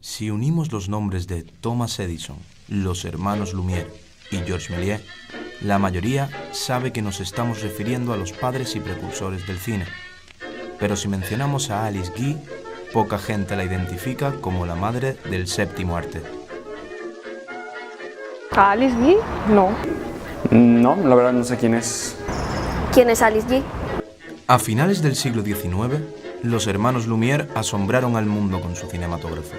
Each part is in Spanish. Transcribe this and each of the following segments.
Si unimos los nombres de Thomas Edison, los hermanos Lumière y Georges Méliès, la mayoría sabe que nos estamos refiriendo a los padres y precursores del cine. Pero si mencionamos a Alice Guy, poca gente la identifica como la madre del séptimo arte. ¿A Alice Guy? No. No, la verdad no sé quién es. ¿Quién es Alice Guy? A finales del siglo XIX, los hermanos Lumière asombraron al mundo con su cinematógrafo.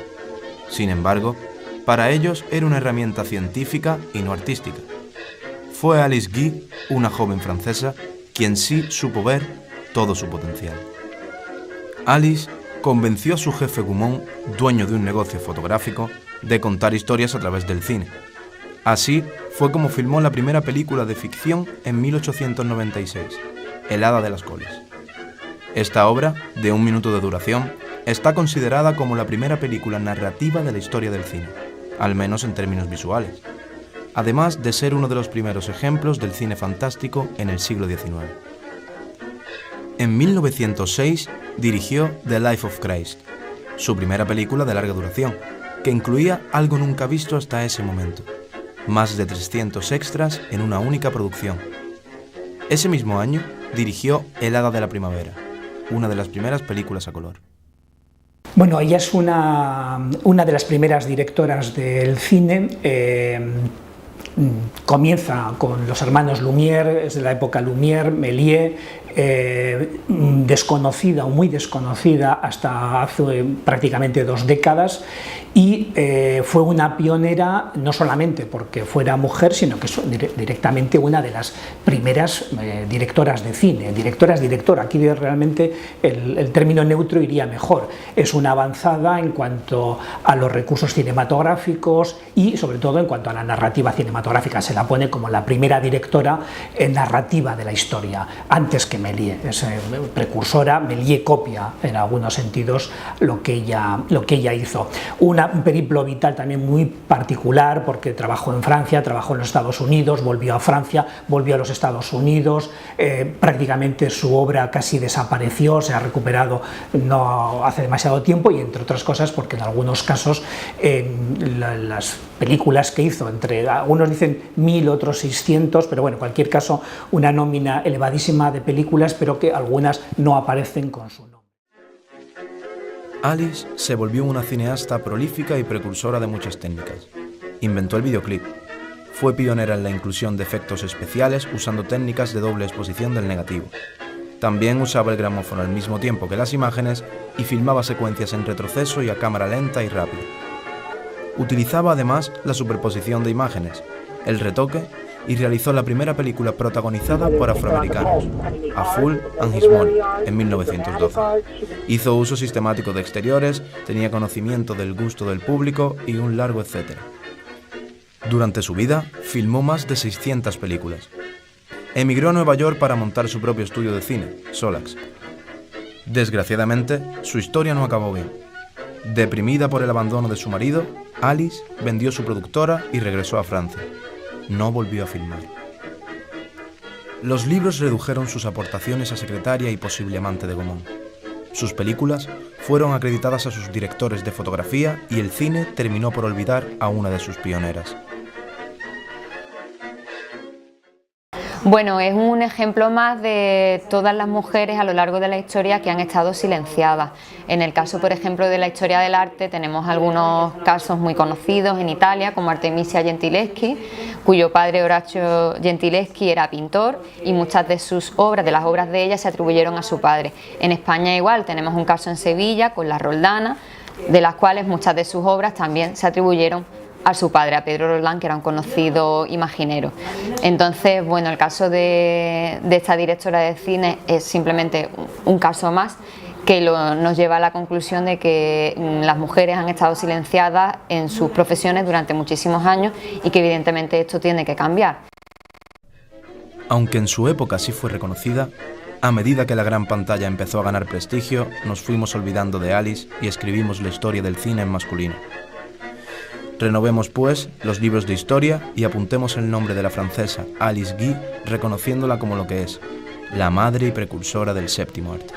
Sin embargo, para ellos era una herramienta científica y no artística. Fue Alice Guy, una joven francesa, quien sí supo ver todo su potencial. Alice convenció a su jefe Gaumont, dueño de un negocio fotográfico, de contar historias a través del cine. Así fue como filmó la primera película de ficción en 1896, El hada de las coles. Esta obra, de 1 minuto de duración, está considerada como la primera película narrativa de la historia del cine, al menos en términos visuales, además de ser uno de los primeros ejemplos del cine fantástico en el siglo XIX. En 1906 dirigió The Life of Christ, su primera película de larga duración, que incluía algo nunca visto hasta ese momento: más de 300 extras en una única producción. Ese mismo año dirigió El hada de la primavera, una de las primeras películas a color. Bueno, ella es una de las primeras directoras del cine. Comienza con los hermanos Lumière, es de la época Lumière, Méliès, desconocida o muy desconocida hasta hace prácticamente 2 décadas, y fue una pionera no solamente porque fuera mujer, sino que directamente una de las primeras directoras de cine. Directora, aquí realmente el término neutro iría mejor. Es una avanzada en cuanto a los recursos cinematográficos y sobre todo en cuanto a la narrativa cinematográfica. Se la pone como la primera directora narrativa de la historia, antes que Méliès. Es precursora. Méliès copia en algunos sentidos lo que ella hizo. Un periplo vital también muy particular, porque trabajó en Francia, trabajó en los Estados Unidos, volvió a Francia, volvió a los Estados Unidos, prácticamente su obra casi desapareció, se ha recuperado no hace demasiado tiempo, y entre otras cosas porque en algunos casos las películas que hizo, entre algunos dicen 1000, otros 600, pero bueno, en cualquier caso una nómina elevadísima de películas, pero que algunas no aparecen con su nombre. Alice se volvió una cineasta prolífica y precursora de muchas técnicas. Inventó el videoclip. Fue pionera en la inclusión de efectos especiales usando técnicas de doble exposición del negativo. También usaba el gramófono al mismo tiempo que las imágenes y filmaba secuencias en retroceso y a cámara lenta y rápida. Utilizaba además la superposición de imágenes, el retoque, y realizó la primera película protagonizada por afroamericanos, A Fool and His Money, en 1912. Hizo uso sistemático de exteriores, tenía conocimiento del gusto del público y un largo etcétera. Durante su vida, filmó más de 600 películas. Emigró a Nueva York para montar su propio estudio de cine, Solax. Desgraciadamente, su historia no acabó bien. Deprimida por el abandono de su marido, Alice vendió su productora y regresó a Francia. No volvió a filmar. Los libros redujeron sus aportaciones a secretaria y posible amante de Gaumont. Sus películas fueron acreditadas a sus directores de fotografía y el cine terminó por olvidar a una de sus pioneras. Bueno, es un ejemplo más de todas las mujeres a lo largo de la historia que han estado silenciadas. En el caso, por ejemplo, de la historia del arte, tenemos algunos casos muy conocidos en Italia, como Artemisia Gentileschi, cuyo padre Orazio Gentileschi era pintor y muchas de sus obras, de las obras de ella, se atribuyeron a su padre. En España igual, tenemos un caso en Sevilla con las Roldanas, de las cuales muchas de sus obras también se atribuyeron a su padre, a Pedro Roldán, que era un conocido imaginero. Entonces, bueno, el caso de esta directora de cine es simplemente un caso más que nos lleva a la conclusión de que las mujeres han estado silenciadas en sus profesiones durante muchísimos años y que evidentemente esto tiene que cambiar. Aunque en su época sí fue reconocida, a medida que la gran pantalla empezó a ganar prestigio, nos fuimos olvidando de Alice y escribimos la historia del cine en masculino. Renovemos, pues, los libros de historia y apuntemos el nombre de la francesa Alice Guy, reconociéndola como lo que es, la madre y precursora del séptimo arte.